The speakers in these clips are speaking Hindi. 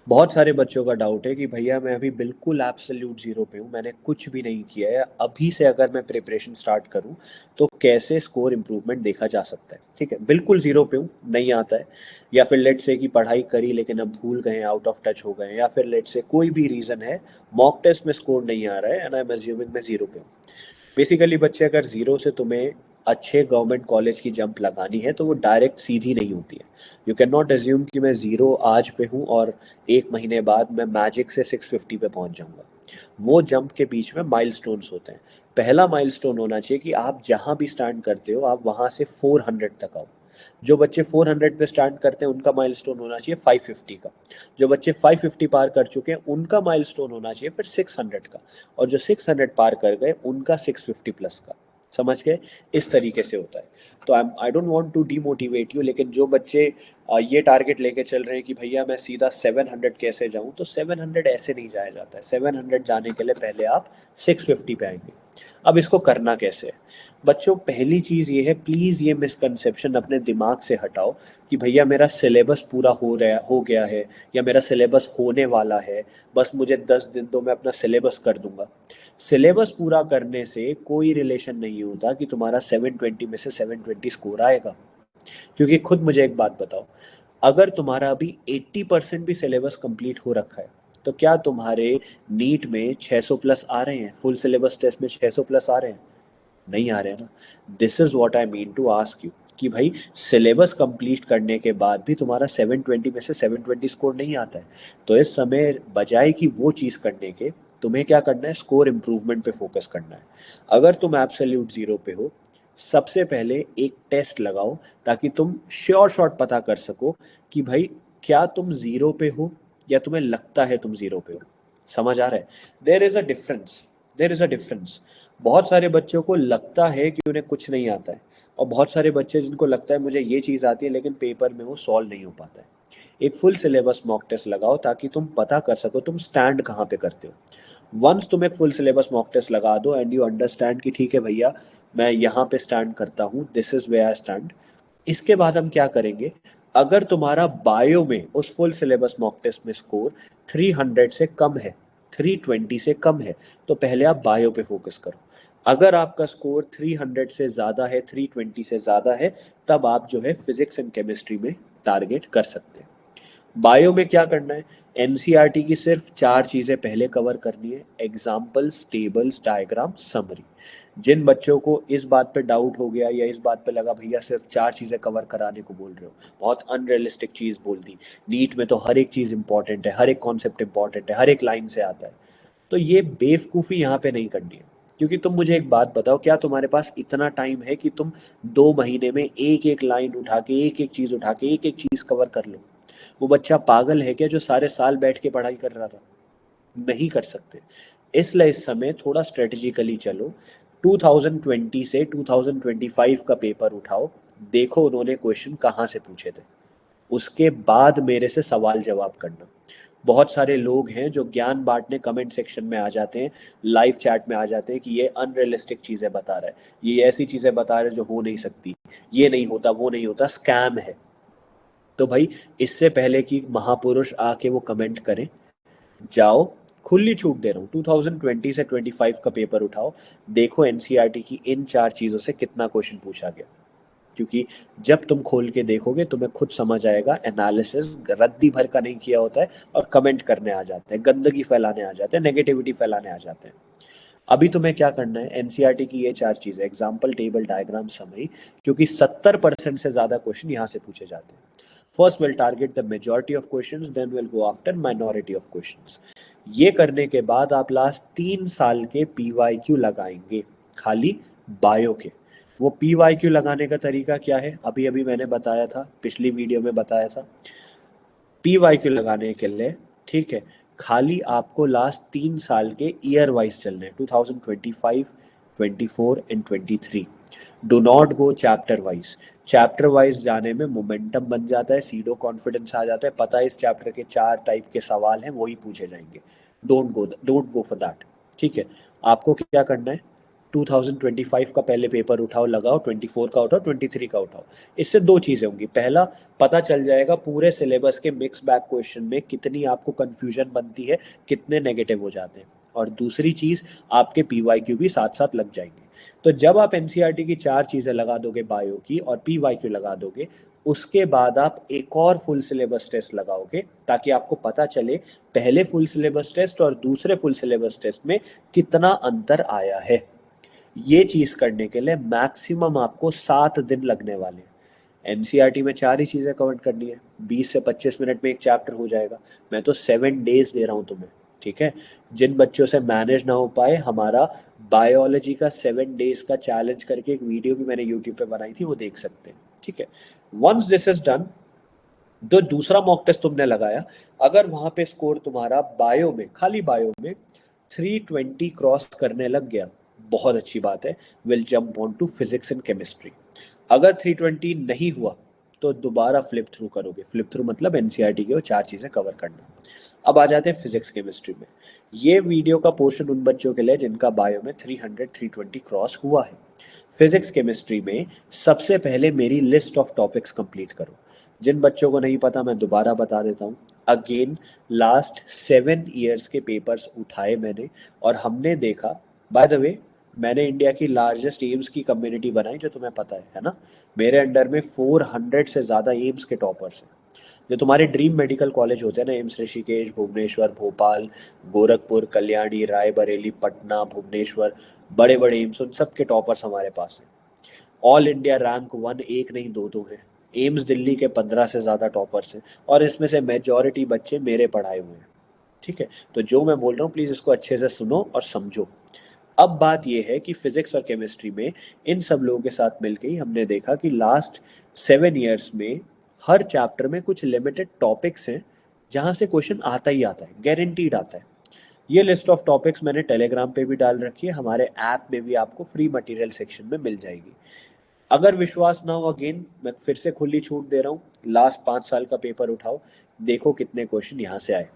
बहुत सारे बच्चों का डाउट है कि भैया मैं अभी बिल्कुल एब्सोल्यूट जीरो पे हूँ, मैंने कुछ भी नहीं किया है, अभी से अगर मैं प्रिपरेशन स्टार्ट करूँ तो कैसे स्कोर इम्प्रूवमेंट देखा जा सकता है। ठीक है, बिल्कुल जीरो पे हूँ, नहीं आता है, या फिर लेट से कि पढ़ाई करी लेकिन अब भूल गए, आउट ऑफ टच हो गए, या फिर लेट से कोई भी रीज़न है, मॉक टेस्ट में स्कोर नहीं आ रहा है एंड आई एम अज्यूमिंग मैं जीरो पे हूँ। बेसिकली बच्चे अगर ज़ीरो से तुम्हें अच्छे गवर्नमेंट कॉलेज की जंप लगानी है तो वो डायरेक्ट सीधी नहीं होती है। यू कैन नॉट एज्यूम कि मैं ज़ीरो आज पे हूँ और एक महीने बाद मैं मैजिक से 650 पे पहुँच जाऊँगा। वो जंप के बीच में माइलस्टोन्स होते हैं। पहला माइलस्टोन होना चाहिए कि आप जहाँ भी स्टार्ट करते हो आप वहाँ से 400 तक आओ। जो बच्चे 400 पे स्टार्ट करते हैं उनका माइलस्टोन होना चाहिए 550 का। जो बच्चे 550 पार कर चुके हैं उनका माइलस्टोन होना चाहिए फिर 600 का। और जो 600 पार कर गए उनका 650 प्लस का। समझ गए? इस तरीके से होता है। तो I don't want to demotivate you, लेकिन जो बच्चे ये टारगेट लेके चल रहे हैं कि भैया मैं सीधा 700 कैसे जाऊं, तो 700 ऐसे नहीं जाया जाता है। 700 जाने के लिए पहले आप 650 पे आएंगे। अब इसको करना कैसे है? बच्चों, पहली चीज़ ये है, प्लीज़ ये मिसकंसेप्शन अपने दिमाग से हटाओ कि भैया मेरा सिलेबस पूरा हो गया है या मेरा सिलेबस होने वाला है, बस मुझे 10 दिन दो, मैं अपना सिलेबस कर दूंगा। सिलेबस पूरा करने से कोई रिलेशन नहीं होता कि तुम्हारा 720 में से 720 स्कोर आएगा। क्योंकि खुद मुझे एक बात बताओ, अगर तुम्हारा अभी 80% भी सिलेबस कंप्लीट हो रखा है तो क्या तुम्हारे नीट में 600 प्लस आ रहे हैं? फुल सिलेबस टेस्ट में 600 प्लस आ रहे हैं? नहीं आ रहे हैं ना। This is what I mean to ask you कि भाई सिलेबस कंप्लीट करने के बाद भी तुम्हारा 720 में से 720 स्कोर नहीं आता है। तो इस समय बजाय कि वो चीज़ करने के, तुम्हें क्या करना है? स्कोर इम्प्रूवमेंट पे फोकस करना है। अगर तुम एब्सोल्यूट जीरो पे हो, सबसे पहले एक टेस्ट लगाओ ताकि तुम श्योर शॉट पता कर सको कि भाई क्या तुम जीरो पे हो या तुम्हें लगता है तुम जीरो पे हो। समझ आ रहा है? There is a difference. There is a difference. बहुत सारे बच्चों को लगता है कि उन्हें कुछ नहीं आता है, और बहुत सारे बच्चे जिनको लगता है मुझे ये चीज़ आती है लेकिन पेपर में वो सॉल्व नहीं हो पाता है। एक फुल सिलेबस मॉक टेस्ट लगाओ ताकि तुम पता कर सको तुम स्टैंड कहाँ पे करते हो। वंस तुम एक फुल सिलेबस मॉक टेस्ट लगा दो एंड यू अंडरस्टैंड कि ठीक है भैया मैं यहाँ पे स्टैंड करता हूँ, this is way I stand. इसके बाद हम क्या करेंगे? अगर तुम्हारा बायो में उस फुल सिलेबस मॉक टेस्ट में स्कोर 300 से कम है, 320 से कम है, तो पहले आप बायो पे फोकस करो। अगर आपका स्कोर 300 से ज़्यादा है, 320 से ज़्यादा है, तब आप जो है फिजिक्स एंड केमिस्ट्री में टारगेट कर सकते हैं। बायो में क्या करना है? एनसीईआरटी की सिर्फ 4 चीज़ें पहले कवर करनी है: एग्जाम्पल्स, टेबल्स, डायग्राम, समरी। जिन बच्चों को इस बात पे डाउट हो गया या इस बात पे लगा भैया सिर्फ 4 चीज़ें कवर कराने को बोल रहे हो, बहुत अनरियलिस्टिक चीज़ बोल दी, नीट में तो हर एक चीज़ इंपॉर्टेंट है, हर एक कॉन्सेप्ट इंपॉर्टेंट है, हर एक लाइन से आता है, तो ये बेवकूफ़ी यहाँ पे नहीं करनी है। क्योंकि तुम मुझे एक बात बताओ, क्या तुम्हारे पास इतना टाइम है कि तुम 2 महीने में एक एक लाइन उठा के, एक एक चीज़ उठा के, एक एक चीज़ कवर कर लो? वो बच्चा पागल है क्या जो सारे साल बैठ के पढ़ाई कर रहा था? नहीं कर सकते। इसलिए इस समय थोड़ा स्ट्रेटेजिकली चलो। 2020 से 2025 का पेपर उठाओ, देखो उन्होंने क्वेश्चन कहाँ से पूछे थे, उसके बाद मेरे से सवाल जवाब करना। बहुत सारे लोग हैं जो ज्ञान बांटने कमेंट सेक्शन में आ जाते हैं, लाइव चैट में आ जाते हैं कि ये अनरियलिस्टिक चीज़ें बता रहा है, ये ऐसी चीज़ें बता रहे हैं जो हो नहीं सकती, ये नहीं होता, वो नहीं होता, स्कैम है। तो भाई इससे पहले कि महापुरुष आके वो कमेंट करें, जाओ, खुली छूट दे रहा हूँ, 2020 से 25 का पेपर उठाओ, देखो एनसीईआरटी की इन 4 चीज़ों से कितना क्वेश्चन पूछा गया। क्योंकि जब तुम खोल के देखोगे तुम्हें खुद समझ आएगा, एनालिसिस रद्दी भर का नहीं किया होता है और कमेंट करने आ जाते हैं, गंदगी फैलाने आ जाते हैं, नेगेटिविटी फैलाने आ जाते हैं। अभी तुम्हें क्या करना है? एनसीईआरटी की ये 4 चीज़ें, एग्जाम्पल, टेबल, डायग्राम, समरी, क्योंकि 70% से ज़्यादा क्वेश्चन यहाँ से पूछे जाते हैं। First will target the majority of questions, then will go after minority of questions. ये करने के बाद आप लास्ट 3 साल के पीवाईक्यू लगाएंगे, खाली बायो के। वो पीवाईक्यू लगाने का तरीका क्या है? अभी अभी मैंने बताया था, पिछली वीडियो में बताया था। पीवाईक्यू लगाने के लिए, ठीक है, खाली आपको लास्ट 3 साल के ईयर वाइज चलने हैं, 2025, 24 and 23। Do not go chapter wise. Chapter wise जाने में मोमेंटम बन जाता है, सीडो कॉन्फिडेंस आ जाता है, पता है इस चैप्टर के 4 टाइप के सवाल हैं, वही पूछे जाएंगे। Don't go for that. ठीक है, आपको क्या करना है? 2025 का पहले पेपर उठाओ, लगाओ, 24 का उठाओ, 23 का उठाओ। इससे दो चीज़ें होंगी, पहला पता चल जाएगा पूरे सिलेबस के मिक्स बैग क्वेश्चन में कितनी आपको कन्फ्यूजन बनती है, कितने नेगेटिव हो जाते हैं, और दूसरी चीज़ आपके PYQ भी साथ साथ लग जाएंगे। तो जब आप NCERT की 4 चीज़ें लगा दोगे बायो की और PYQ लगा दोगे, उसके बाद आप एक और फुल सिलेबस टेस्ट लगाओगे ताकि आपको पता चले पहले फुल सिलेबस टेस्ट और दूसरे फुल सिलेबस टेस्ट में कितना अंतर आया है। ये चीज़ करने के लिए मैक्सिमम आपको 7 दिन लगने वाले हैं। NCERT में 4 ही चीज़ें कवर करनी है, 20 से 25 मिनट में एक चैप्टर हो जाएगा। मैं तो 7 डेज दे रहा हूँ तुम्हें, ठीक है। जिन बच्चों से मैनेज ना हो पाए, हमारा बायोलॉजी का 7 डेज का चैलेंज करके एक वीडियो भी मैंने यूट्यूब पे बनाई थी, वो देख सकते हैं, ठीक है। वंस दिस इज डन, जो दूसरा मॉक टेस्ट तुमने लगाया, अगर वहां पे स्कोर तुम्हारा बायो में, खाली बायो में 320 क्रॉस करने लग गया, बहुत अच्छी बात है, will jump on to physics and chemistry. अगर 320 नहीं हुआ तो दोबारा फ्लिप थ्रू करोगे। फ्लिप थ्रू मतलब NCERT की वो 4 चीज़ें कवर करना। अब आ जाते हैं फिजिक्स केमिस्ट्री में। ये वीडियो का पोर्शन उन बच्चों के लिए जिनका बायो में 300 320 क्रॉस हुआ है। फिजिक्स केमिस्ट्री में सबसे पहले मेरी लिस्ट ऑफ टॉपिक्स कंप्लीट करो। जिन बच्चों को नहीं पता मैं दोबारा बता देता हूँ। अगेन लास्ट 7 ईयर्स के पेपर्स उठाए मैंने और हमने देखा, बाय द वे मैंने इंडिया की लार्जेस्ट एम्स की कम्युनिटी बनाई, जो तुम्हें पता है ना। मेरे अंडर में 400 से ज़्यादा एम्स के टॉपर्स हैं। जो तुम्हारे ड्रीम मेडिकल कॉलेज होते हैं ना, एम्स ऋषिकेश, भुवनेश्वर, भोपाल, गोरखपुर, कल्याणी, रायबरेली, पटना, भुवनेश्वर, बड़े बड़े एम्स, उन सब के टॉपर्स हमारे पास हैं। ऑल इंडिया रैंक 1 एक नहीं दो दो हैं। एम्स दिल्ली के 15 से ज़्यादा टॉपर्स हैं और इसमें से मेजॉरिटी बच्चे मेरे पढ़ाए हुए हैं, ठीक है। तो जो मैं बोल रहा हूँ प्लीज़ इसको अच्छे से सुनो और समझो। अब बात यह है कि फिजिक्स और केमिस्ट्री में इन सब लोगों के साथ मिलकर ही हमने देखा कि लास्ट 7 ईयर्स में हर चैप्टर में कुछ लिमिटेड टॉपिक्स हैं जहाँ से क्वेश्चन आता ही आता है, गारंटीड आता है। ये लिस्ट ऑफ टॉपिक्स मैंने टेलीग्राम पे भी डाल रखी है, हमारे ऐप में भी आपको फ्री मटेरियल सेक्शन में मिल जाएगी। अगर विश्वास ना हो, अगेन मैं फिर से खुली छूट दे रहा हूँ, लास्ट 5 साल का पेपर उठाओ, देखो कितने क्वेश्चन यहाँ से आए।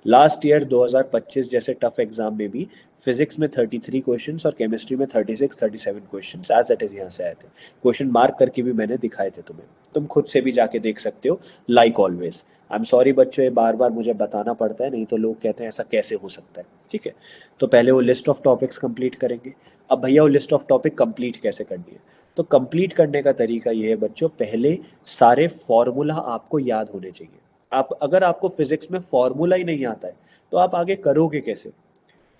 लास्ट ईयर 2025 जैसे टफ एग्जाम में भी फिजिक्स में 33 क्वेश्चंस और केमिस्ट्री में 36 37 क्वेश्चंस एज इट इज यहाँ से आए थे। क्वेश्चन मार्क करके भी मैंने दिखाए थे तुम्हें, तुम खुद से भी जाके देख सकते हो, like always. I am sorry बच्चों, ये बार बार मुझे बताना पड़ता है, नहीं तो लोग कहते हैं ऐसा कैसे हो सकता है, ठीक है। तो पहले वो लिस्ट ऑफ टॉपिक्स कंप्लीट करेंगे। अब भैया वो लिस्ट ऑफ टॉपिक कंप्लीट कैसे करनी है, तो कंप्लीट करने का तरीका ये है बच्चों, पहले सारे फॉर्मूला आपको याद होने चाहिए। आप अगर आपको फिजिक्स में फॉर्मूला ही नहीं आता है तो आप आगे करोगे कैसे।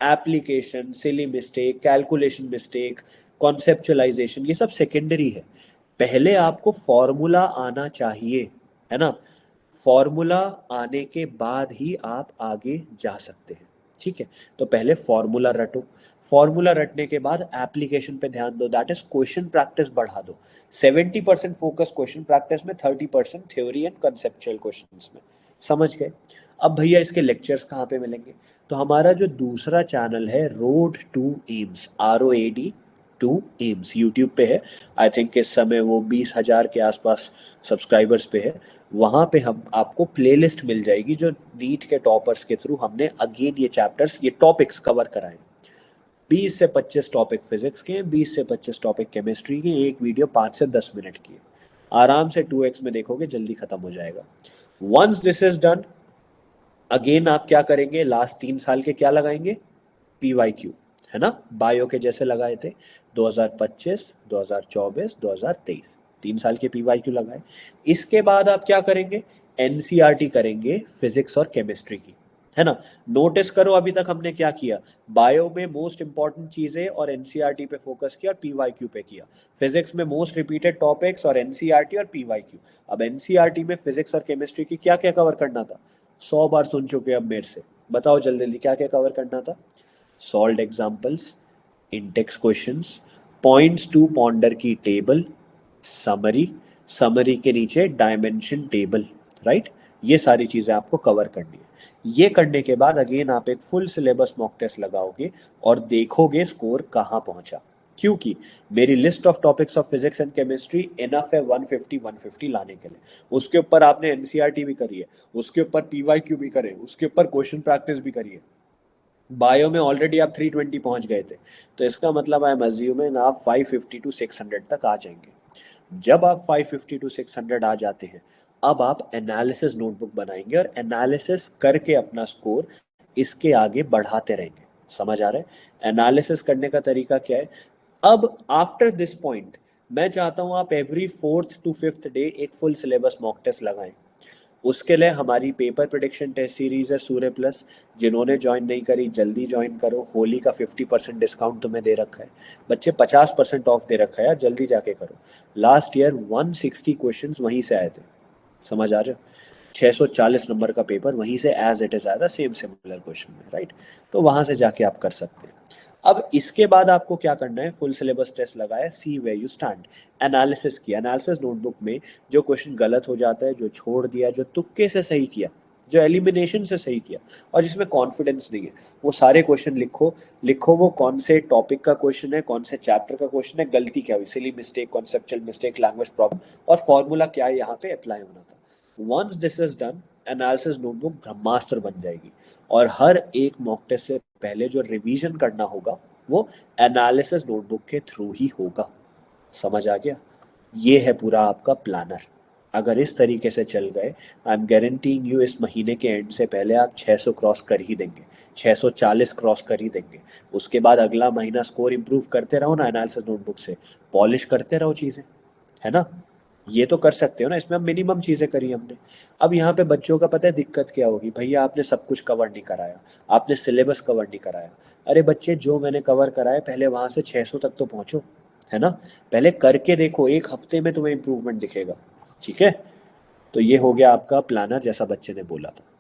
Application, silly mistake, calculation mistake, conceptualisation, ये सब सेकेंडरी है। पहले आपको फॉर्मूला आना चाहिए, है ना। फॉर्मूला आने के बाद ही आप आगे जा सकते हैं, ठीक है। तो पहले फॉर्मूला रटो, फॉर्मूला रटने के बाद एप्लीकेशन पे ध्यान दो, दैट इज क्वेश्चन प्रैक्टिस बढ़ा दो। 70% फोकस क्वेश्चन प्रैक्टिस में, 30% थ्योरी एंड कंसेप्चुअल क्वेश्चंस में। समझ गए। अब भैया इसके लेक्चर्स कहाँ पे मिलेंगे, तो हमारा जो दूसरा चैनल है road to AIIMS, ROAD to AIIMS, YouTube पे है। आई थिंक इस समय वो 20,000 के आसपास सब्सक्राइबर्स पे है। वहाँ पे हम आपको प्लेलिस्ट मिल जाएगी जो नीट के टॉपर्स के थ्रू हमने अगेन ये चैप्टर्स, ये टॉपिक्स कवर कराए। 20 से 25 टॉपिक फिजिक्स के, 20 से 25 टॉपिक केमिस्ट्री के, एक वीडियो 5 से 10 मिनट की है। आराम से 2x में देखोगे, जल्दी खत्म हो जाएगा। Once this is done, again आप क्या करेंगे, लास्ट 3 साल के क्या लगाएंगे, PYQ, है ना, बायो के जैसे लगाए थे 2025, 2024, 2023, 3 साल के PYQ लगाए। इसके बाद आप क्या करेंगे, NCERT करेंगे फिजिक्स और केमिस्ट्री की, है ना। नोटिस करो अभी तक हमने क्या किया, बायो में मोस्ट इंपॉर्टेंट चीजें और NCERT पे फोकस किया और PYQ पे किया। फिजिक्स में मोस्ट रिपीटेड टॉपिक्स और NCERT और PYQ। अब NCERT में फिजिक्स और केमिस्ट्री की क्या क्या कवर करना था, 100 बार सुन चुके अब मेरे से, बताओ जल्दी जल्दी क्या क्या कवर करना था। Solved examples, index questions, points to ponder की टेबल, समरी, समरी के नीचे डायमेंशन टेबल, राइट। ये सारी चीज़ें आपको कवर करनी है। ये करने के बाद अगेन आप एक फुल सिलेबस मॉक टेस्ट लगाओगे और देखोगे स्कोर कहाँ पहुंचा, क्योंकि मेरी list of topics of physics and chemistry enough है 150 लाने के लिए। उसके ऊपर आपने NCERT भी करी है, उसके ऊपर PYQ भी करे, उसके ऊपर क्वेश्चन प्रैक्टिस भी करी है। बायो में ऑलरेडी आप 320 पहुंच गए थे, तो इसका मतलब आई एम अज्यूमिंग आप 550 टू 600 तक आ जाएंगे। जब आप 550 टू 600 आ जाते हैं, अब आप एनालिसिस नोटबुक बनाएंगे और एनालिसिस करके अपना स्कोर इसके आगे बढ़ाते रहेंगे। समझ आ रहा है? एनालिसिस करने का तरीका क्या है? अब आफ्टर दिस पॉइंट मैं चाहता हूं आप every fourth to fifth day एक फुल सिलेबस मॉक टेस्ट लगाएं। उसके लिए हमारी पेपर प्रिडिक्शन टेस्ट सीरीज है सूर्य प्लस। जिन्होंने ज्वाइन नहीं करी जल्दी ज्वाइन करो, होली का 50% डिस्काउंट तुम्हें दे रखा है। बच्चे 50% ऑफ दे रखा है यार, जल्दी जाके करो। लास्ट ईयर 160 क्वेश्चंस वहीं से आए थे। समझ आ रहे हो? 640 नंबर का पेपर वहीं से एज इट इज आया था, सेम सिमिलर क्वेश्चन में, राइट? तो वहां से जाके आप कर सकते हैं। अब इसके बाद आपको क्या करना है? फुल सिलेबस टेस्ट लगाया, सी वे यू स्टैंड। एनालिसिस किया, एनालिसिस नोटबुक में जो क्वेश्चन गलत हो जाता है, जो छोड़ दिया, जो तुक्के से सही किया, जो एलिमिनेशन से सही किया और जिसमें कॉन्फिडेंस नहीं है, वो सारे क्वेश्चन लिखो। लिखो वो कौन से टॉपिक का क्वेश्चन है, कौन से चैप्टर का क्वेश्चन है, गलती क्या हुई, silly mistake, conceptual mistake, language problem, और फॉर्मूला क्या है यहाँ पे अप्लाई होना था। Once this is done, analysis notebook Brahmastra बन जाएगी। और हर एक मॉक टेस्ट से पहले जो रिवीजन करना होगा वो एनालिसिस नोटबुक के थ्रू ही होगा। समझ आ गया? ये है पूरा आपका प्लानर। अगर इस तरीके से चल गए, आई एम गारंटीइंग यू इस महीने के एंड से पहले आप 600 क्रॉस कर ही देंगे, 640 क्रॉस कर ही देंगे। उसके बाद अगला महीना स्कोर इंप्रूव करते रहो ना एनालिसिस नोटबुक से, पॉलिश करते रहो चीज़ें, है ना? ये तो कर सकते हो ना, इसमें हम मिनिमम चीज़ें करी हमने। अब यहाँ पे बच्चों का पता है दिक्कत क्या होगी? भैया आपने सब कुछ कवर नहीं कराया, आपने सिलेबस कवर नहीं कराया। अरे बच्चे, जो मैंने कवर कराया पहले वहाँ से 600 तक तो पहुँचो, है ना? पहले करके देखो, एक हफ्ते में तुम्हें इम्प्रूवमेंट दिखेगा। ठीक है? तो ये हो गया आपका प्लानर, जैसा बच्चे ने बोला था।